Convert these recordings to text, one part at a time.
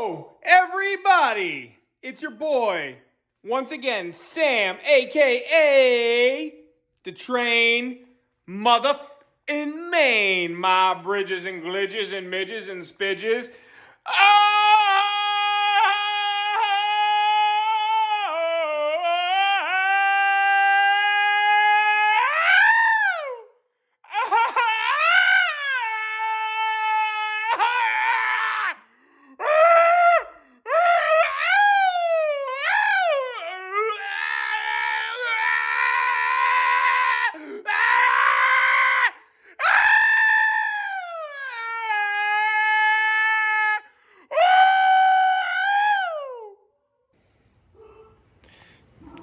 Hello, everybody. It's your boy, once again, Sam, a.k.a. the train mother in Maine. My bridges and glidges and midges and spidges.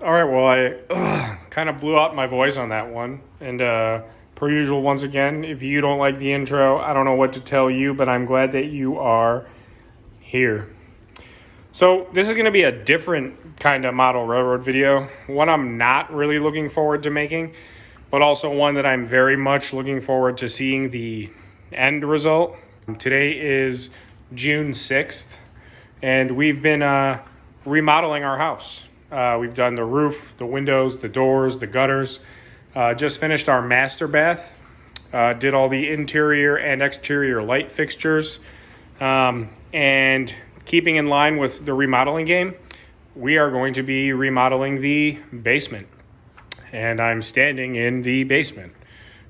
All right, well, I kind of blew out my voice on that one. And per usual, once again, if you don't like the intro, I don't know what to tell you, but I'm glad that you are here. So this is going to be a different kind of model railroad video. One I'm not really looking forward to making, but also one that I'm very much looking forward to seeing the end result. Today is June 6th, and we've been remodeling our house. We've done the roof, the windows, the doors, the gutters. Just finished our master bath. Did all the interior and exterior light fixtures. And keeping in line with the remodeling game, we are going to be remodeling the basement. And I'm standing in the basement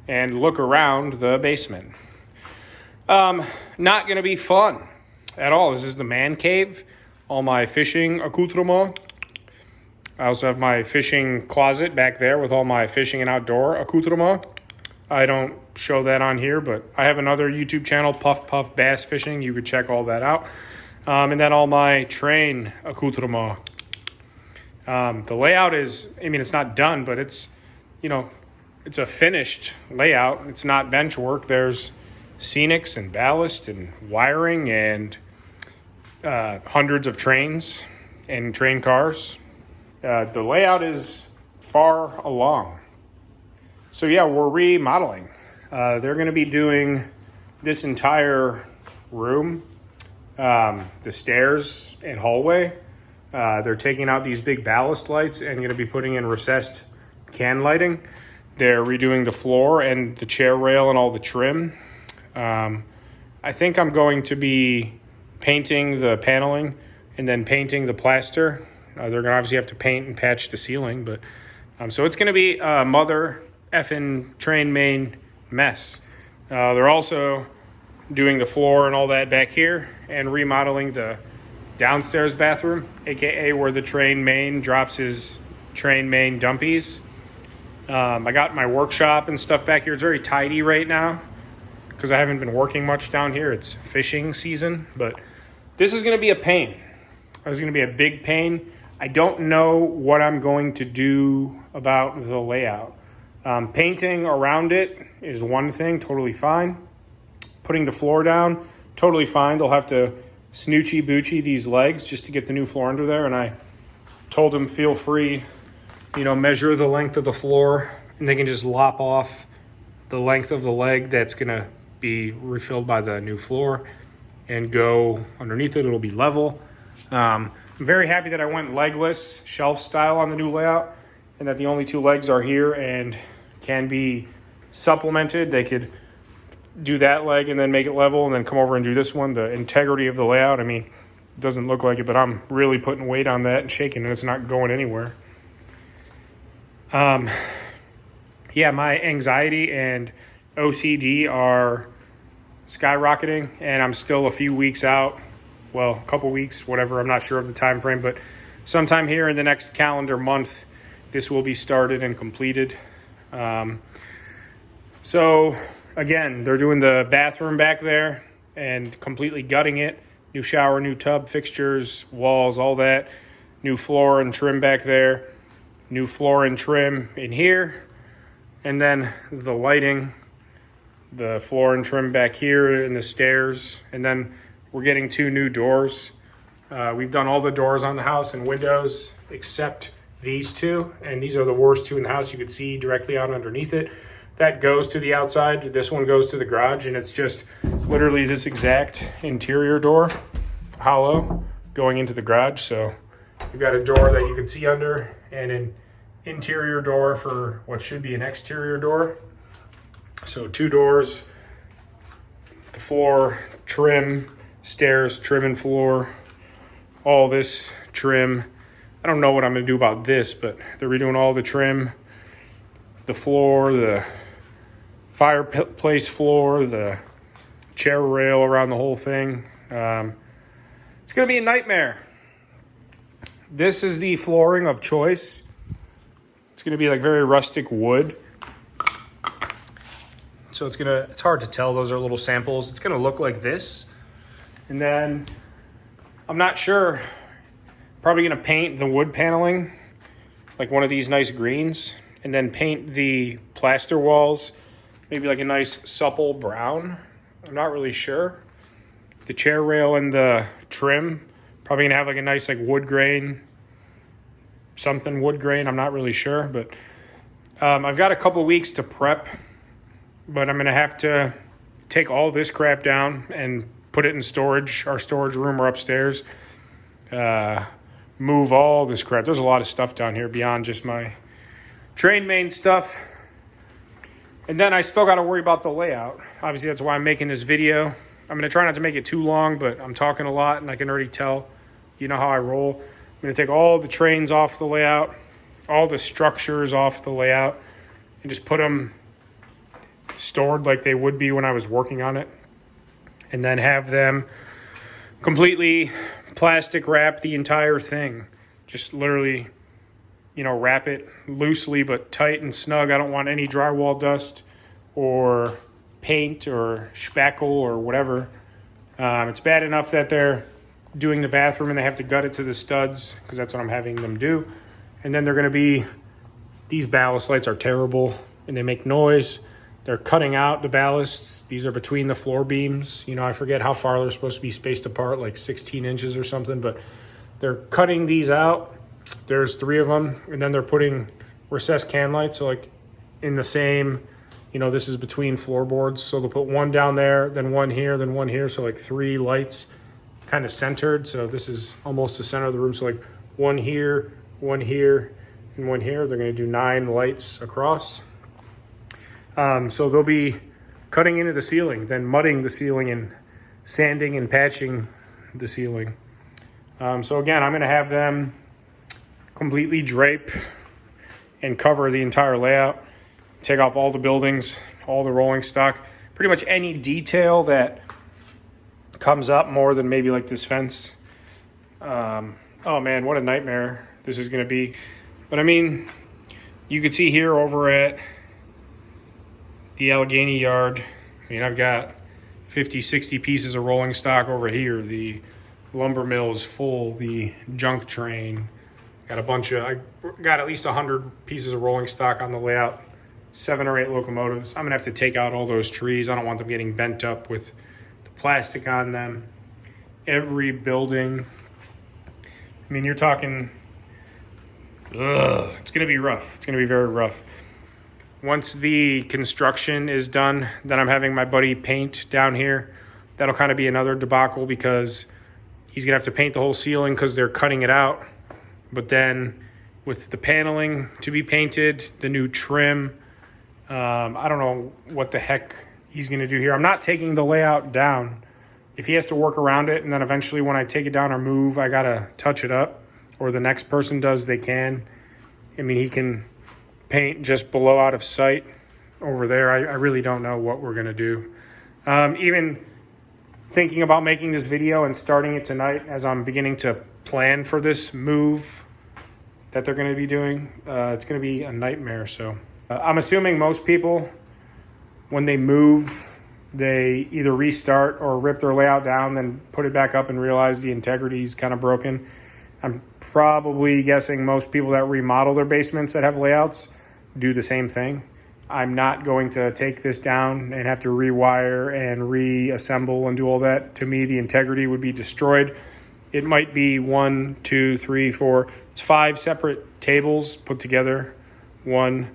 and look around the basement. Not going to be fun at all. This is the man cave. All my fishing accoutrements. I also have my fishing closet back there with all my fishing and outdoor accoutrements. I don't show that on here, but I have another YouTube channel, Puff Puff Bass Fishing. You could check all that out. And then all my train accoutrements. The layout is, it's not done, but it's a finished layout. It's not bench work. There's scenics and ballast and wiring and hundreds of trains and train cars. The layout is far along. So yeah, we're remodeling. They're going to be doing this entire room, the stairs and hallway. They're taking out these big ballast lights and going to be putting in recessed can lighting. They're redoing the floor and the chair rail and all the trim. I think I'm going to be painting the paneling and then painting the plaster. They're going to obviously have to paint and patch the ceiling, but so it's going to be a mother effing train main mess. They're also doing the floor and all that back here and remodeling the downstairs bathroom, aka where the train main drops his train main dumpies. I got my workshop and stuff back here. It's very tidy right now because I haven't been working much down here. It's fishing season, but this is going to be a pain. It's going to be a big pain. I don't know what I'm going to do about the layout. Painting around it is one thing, totally fine. Putting the floor down, totally fine. They'll have to snoochie boochy these legs just to get the new floor under there. And I told them feel free, measure the length of the floor and they can just lop off the length of the leg that's going to be refilled by the new floor and go underneath it. It'll be level. I'm very happy that I went legless, shelf style on the new layout, and that the only two legs are here and can be supplemented. They could do that leg and then make it level and then come over and do this one. The integrity of the layout, it doesn't look like it, but I'm really putting weight on that and shaking it. It's not going anywhere. Yeah, my anxiety and OCD are skyrocketing, and I'm still a few weeks out. Well, a couple weeks, whatever. I'm not sure of the time frame, but sometime here in the next calendar month, this will be started and completed. So, again, they're doing the bathroom back there and completely gutting it. New shower, new tub, fixtures, walls, all that. New floor and trim back there. New floor and trim in here. And then the lighting, the floor and trim back here and the stairs. And then we're getting 2 new doors. We've done all the doors on the house and windows except these 2. And these are the worst 2 in the house. You could see directly out underneath it. That goes to the outside. This one goes to the garage. And it's just literally this exact interior door. hollow going into the garage. So you've got a door that you can see under and an interior door for what should be an exterior door. So 2 doors, the floor, trim, stairs, trim and floor, all this trim. I don't know what I'm going to do about this, but they're redoing all the trim, the floor, the fireplace floor, the chair rail around the whole thing. It's going to be a nightmare. This is the flooring of choice. It's going to be like very rustic wood. So it's hard to tell. Those are little samples. It's going to look like this. And then I'm not sure. Probably going to paint the wood paneling like one of these nice greens, and then paint the plaster walls maybe like a nice supple brown. I'm not really sure. The chair rail and the trim probably going to have like a nice like wood grain, something wood grain. I'm not really sure, but I've got a couple weeks to prep, but I'm going to have to take all this crap down and put it in storage, our storage room or upstairs. Move all this crap. There's a lot of stuff down here beyond just my train main stuff. And then I still got to worry about the layout. Obviously, that's why I'm making this video. I'm going to try not to make it too long, but I'm talking a lot and I can already tell, you know how I roll. I'm going to take all the trains off the layout, all the structures off the layout, and just put them stored like they would be when I was working on it. And then have them completely plastic wrap the entire thing. Just literally, wrap it loosely but tight and snug. I don't want any drywall dust or paint or spackle or whatever. It's bad enough that they're doing the bathroom and they have to gut it to the studs, because that's what I'm having them do. And then they're going to be, these ballast lights are terrible and they make noise. They're cutting out the ballasts. These are between the floor beams. I forget how far they're supposed to be spaced apart, like 16 inches or something, but they're cutting these out. There's 3 of them, and then they're putting recessed can lights, so like in the same, this is between floorboards, so they'll put one down there, then one here, then one here, so like 3 lights kind of centered. So this is almost the center of the room, so like one here, and one here. They're going to do 9 lights across. So they'll be cutting into the ceiling, then mudding the ceiling and sanding and patching the ceiling. So again, I'm going to have them completely drape and cover the entire layout, take off all the buildings, all the rolling stock, pretty much any detail that comes up more than maybe like this fence. Oh man, what a nightmare this is going to be. But I mean, you could see here over at the Allegheny yard, I've got 50, 60 pieces of rolling stock over here. The lumber mill is full, the junk train. I got at least 100 pieces of rolling stock on the layout, 7 or 8 locomotives. I'm gonna have to take out all those trees. I don't want them getting bent up with the plastic on them. Every building, you're talking, it's gonna be rough. It's gonna be very rough. Once the construction is done, then I'm having my buddy paint down here. That'll kind of be another debacle, because he's gonna have to paint the whole ceiling because they're cutting it out. But then with the paneling to be painted, the new trim, I don't know what the heck he's gonna do here. I'm not taking the layout down. If he has to work around it, and then eventually when I take it down or move, I gotta touch it up, or the next person does, they can. He can paint just below out of sight over there. I really don't know what we're gonna do. Even thinking about making this video and starting it tonight as I'm beginning to plan for this move that they're gonna be doing, it's gonna be a nightmare. So I'm assuming most people, when they move, they either restart or rip their layout down, then put it back up and realize the integrity is kind of broken. I'm probably guessing most people that remodel their basements that have layouts do the same thing. I'm not going to take this down and have to rewire and reassemble and do all that. To me, the integrity would be destroyed. It might be 1, 2, 3, 4. It's 5 separate tables put together. 1,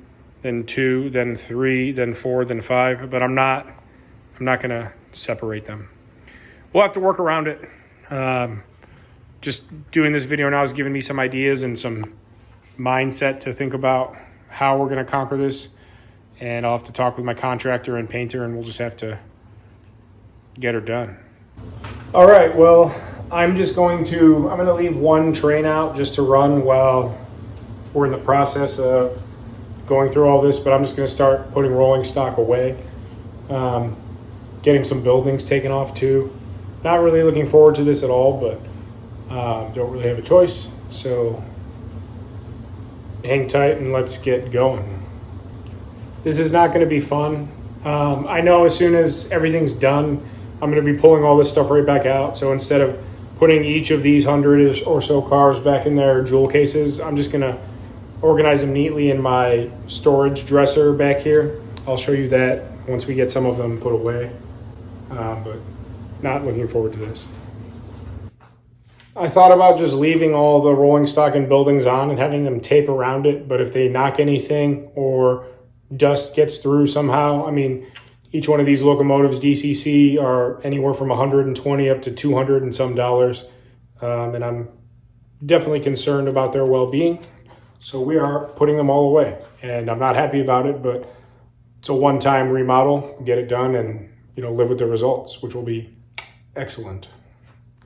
then 2, then 3, then 4, then 5. But I'm not going to separate them. We'll have to work around it. Just doing this video now is giving me some ideas and some mindset to think about how we're going to conquer this. And I'll have to talk with my contractor and painter, and we'll just have to get her done. All right, well, I'm going to leave one train out just to run while we're in the process of going through all this, but I'm just going to start putting rolling stock away. Getting some buildings taken off too. Not really looking forward to this at all, but don't really have a choice. So hang tight and let's get going. This is not going to be fun. I know as soon as everything's done, I'm going to be pulling all this stuff right back out. So instead of putting each of these 100 or so cars back in their jewel cases, I'm just going to organize them neatly in my storage dresser back here. I'll show you that once we get some of them put away. But not looking forward to this. I thought about just leaving all the rolling stock and buildings on and having them tape around it, but if they knock anything or dust gets through somehow, I mean, each one of these locomotives DCC are anywhere from 120 up to 200 and some dollars, and I'm definitely concerned about their well-being. So we are putting them all away, and I'm not happy about it, but it's a one-time remodel, get it done, and live with the results, which will be excellent.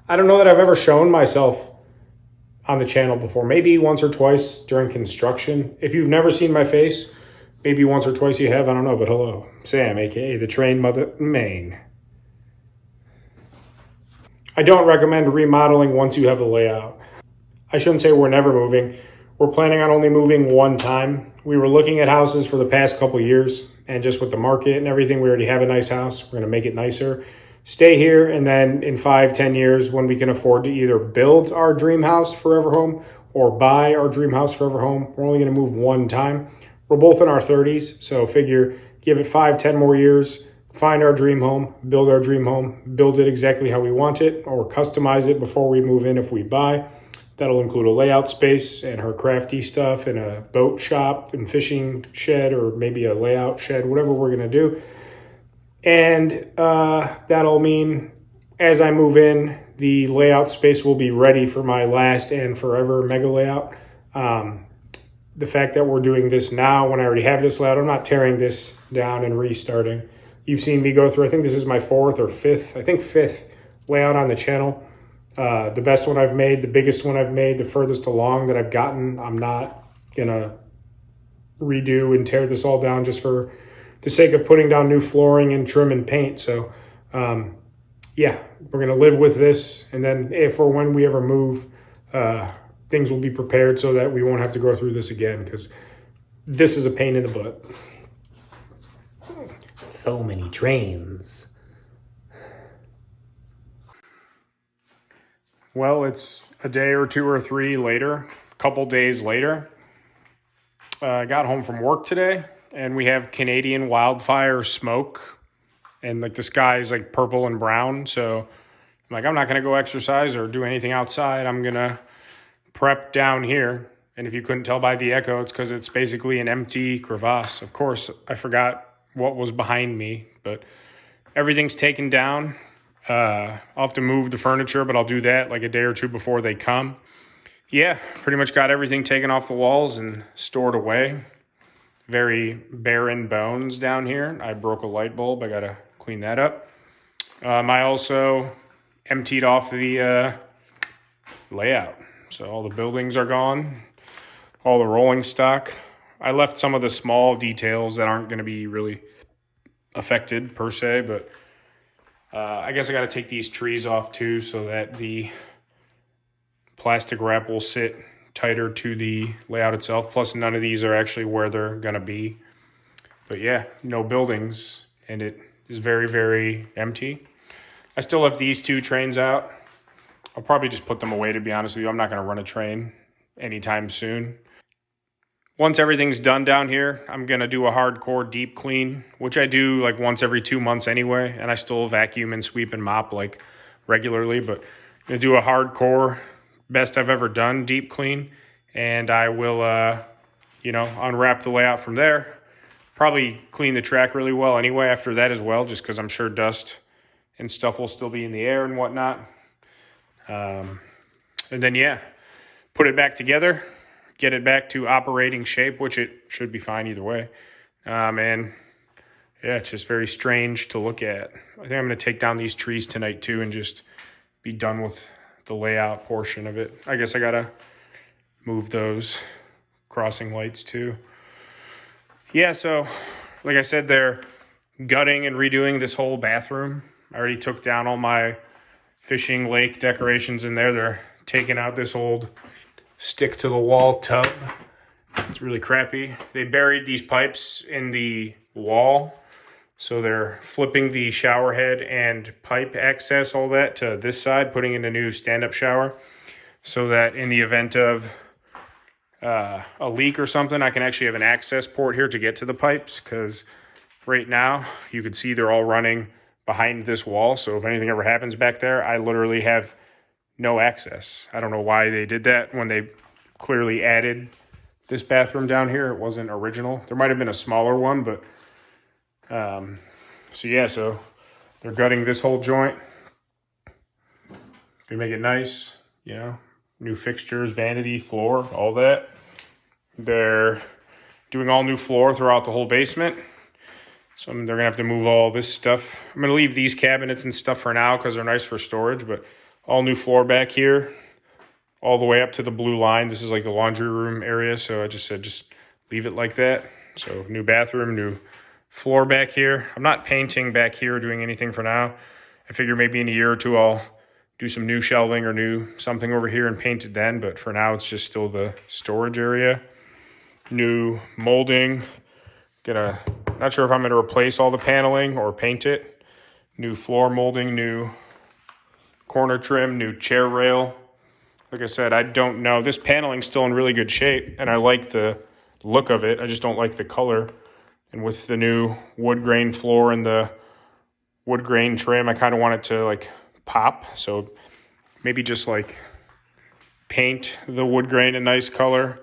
I don't know that I've ever shown myself on the channel before, maybe once or twice during construction. If you've never seen my face, maybe once or twice you have, I don't know, but hello, Sam, aka the Train Mother Main. I don't recommend remodeling once you have the layout. I shouldn't say we're never moving. We're planning on only moving one time. We were looking at houses for the past couple years, and just with the market and everything, we already have a nice house. We're going to make it nicer, stay here, and then in 5-10 years, when we can afford to either build our dream house forever home or buy our dream house forever home, we're only going to move one time. We're both in our 30s, so figure give it 5-10 more years, find our dream home, build our dream home, build it exactly how we want it, or customize it before we move in if we buy. That'll include a layout space and her crafty stuff and a boat shop and fishing shed, or maybe a layout shed, whatever we're going to do. And that'll mean as I move in, the layout space will be ready for my last and forever mega layout. The fact that we're doing this now when I already have this layout, I'm not tearing this down and restarting. You've seen me go through, I think this is my fifth layout on the channel. The best one I've made, the biggest one I've made, the furthest along that I've gotten. I'm not gonna redo and tear this all down just for the sake of putting down new flooring and trim and paint. So yeah, we're gonna live with this, and then if or when we ever move, things will be prepared so that we won't have to go through this again, because this is a pain in the butt. So many trains. Well, it's a day or two or three later, a couple days later. I got home from work today, and we have Canadian wildfire smoke, and like the sky is like purple and brown. So I'm like, I'm not going to go exercise or do anything outside. I'm going to prep down here. And if you couldn't tell by the echo, it's because it's basically an empty crevasse. Of course, I forgot what was behind me, but everything's taken down. I'll have to move the furniture, but I'll do that like a day or two before they come. Yeah, pretty much got everything taken off the walls and stored away. Very barren bones down here. I broke a light bulb. I got to clean that up. I also emptied off the layout. So all the buildings are gone, all the rolling stock. I left some of the small details that aren't going to be really affected per se, but I guess I got to take these trees off too so that the plastic wrap will sit tighter to the layout itself. Plus, none of these are actually where they're going to be. But yeah, no buildings, and it is very, very empty. I still have these two trains out. I'll probably just put them away, to be honest with you. I'm not going to run a train anytime soon. Once everything's done down here, I'm going to do a hardcore deep clean, which I do like once every 2 months anyway. And I still vacuum and sweep and mop like regularly, but I'm going to do a hardcore best I've ever done deep clean. And I will, unwrap the layout from there. Probably clean the track really well anyway after that as well, just because I'm sure dust and stuff will still be in the air and whatnot. And then, yeah, put it back together, get it back to operating shape, which it should be fine either way. And yeah, it's just very strange to look at. I think I'm going to take down these trees tonight too and just be done with the layout portion of it. I guess I got to move those crossing lights too. Yeah, so like I said, they're gutting and redoing this whole bathroom. I already took down all my fishing lake decorations in there. They're taking out this old stick to the wall tub. It's really crappy. They buried these pipes in the wall, so they're flipping the shower head and pipe access, all that, to this side, putting in a new stand-up shower, so that in the event of a leak or something, I can actually have an access port here to get to the pipes, because right now you can see they're all running behind this wall. So if anything ever happens back there, I literally have no access. I don't know why they did that when they clearly added this bathroom down here. It wasn't original. There might have been a smaller one, but so they're gutting this whole joint. They make it nice, new fixtures, vanity, floor, all that. They're doing all new floor throughout the whole basement. So they're going to have to move all this stuff. I'm going to leave these cabinets and stuff for now because they're nice for storage, but all new floor back here, all the way up to the blue line. This is like the laundry room area, so I just said just leave it like that. So new bathroom, new floor back here. I'm not painting back here or doing anything for now. I figure maybe in a year or two I'll do some new shelving or new something over here and paint it then, but for now it's just still the storage area. New molding. Not sure if I'm going to replace all the paneling or paint it. New floor molding, new corner trim, new chair rail. Like I said, I don't know. This paneling's still in really good shape, and I like the look of it. I just don't like the color. And with the new wood grain floor and the wood grain trim, I kind of want it to like pop. So maybe just like paint the wood grain a nice color.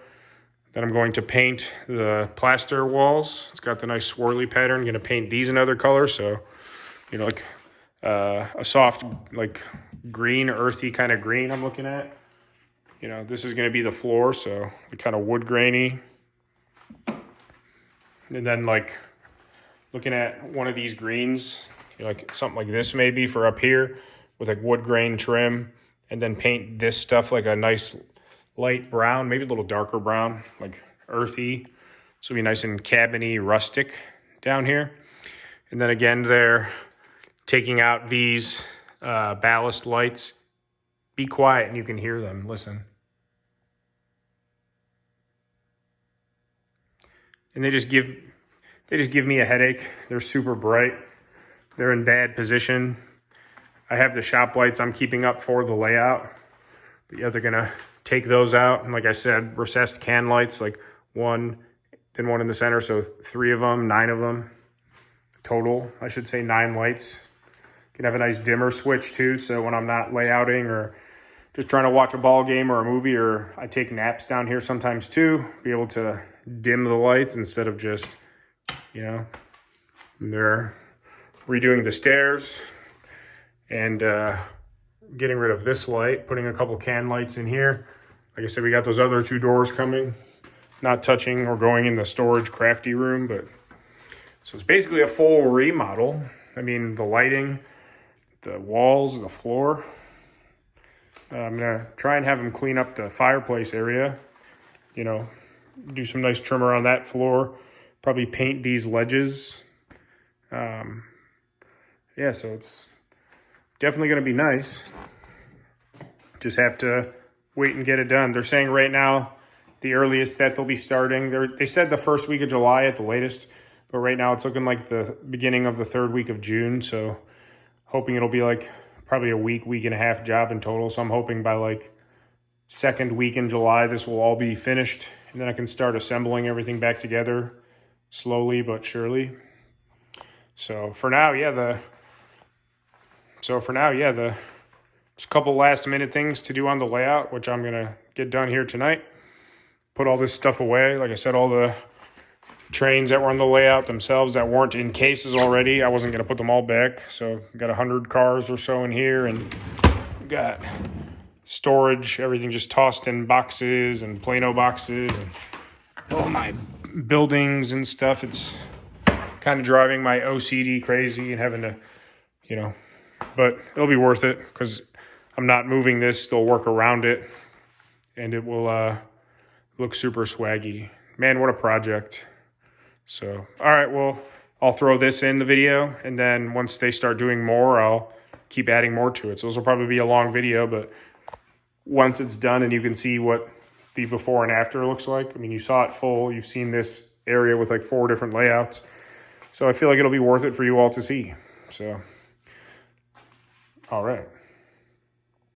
Then I'm going to paint the plaster walls. It's got the nice swirly pattern. I'm going to paint these another color. So, like a soft, like green, earthy kind of green I'm looking at. This is going to be the floor. So the kind of wood grainy. And then like looking at one of these greens, like something like this maybe for up here with like wood grain trim. And then paint this stuff like a nice light brown, maybe a little darker brown, like earthy. So it'll be nice and cabiny, rustic down here. And then again, they're taking out these ballast lights. Be quiet and you can hear them. Listen. And they just give me a headache. They're super bright. They're in bad position. I have the shop lights I'm keeping up for the layout. But yeah, they're gonna take those out. And like I said, recessed can lights, like one, then one in the center. So 3 of them, 9 of them total. I should say 9 lights. Can have a nice dimmer switch too. So when I'm not layouting or just trying to watch a ball game or a movie, or I take naps down here sometimes too, be able to dim the lights instead of just, they're redoing the stairs and getting rid of this light, putting a couple can lights in here. Like I said, we got those other 2 doors coming, not touching or going in the storage crafty room, but so it's basically a full remodel. I mean, the lighting, the walls, the floor. I'm gonna try and have them clean up the fireplace area, do some nice trim around that floor, probably paint these ledges. So it's definitely going to be nice. Just have to wait and get it done. They're saying right now the earliest that they'll be starting, they said the first week of July at the latest, but right now it's looking like the beginning of the 3rd week of June. So hoping it'll be like probably a week and a half job in total. So I'm hoping by like 2nd week in July, this will all be finished. And then I can start assembling everything back together slowly but surely. So for now, just a couple last minute things to do on the layout, which I'm going to get done here tonight. Put all this stuff away. Like I said, all the trains that were on the layout themselves that weren't in cases already, I wasn't going to put them all back. So got 100 cars or so in here, and got storage, everything just tossed in boxes and Plano boxes and all my buildings and stuff. It's kind of driving my OCD crazy and having to, you know, but it'll be worth it because I'm not moving this. They'll work around it and it will look super swaggy. Man, what a project. So, all right, well, I'll throw this in the video, and then once they start doing more, I'll keep adding more to it. So this will probably be a long video, but once it's done and you can see what the before and after looks like. I mean, you saw it full. You've seen this area with like 4 different layouts. So I feel like it'll be worth it for you all to see. So, all right.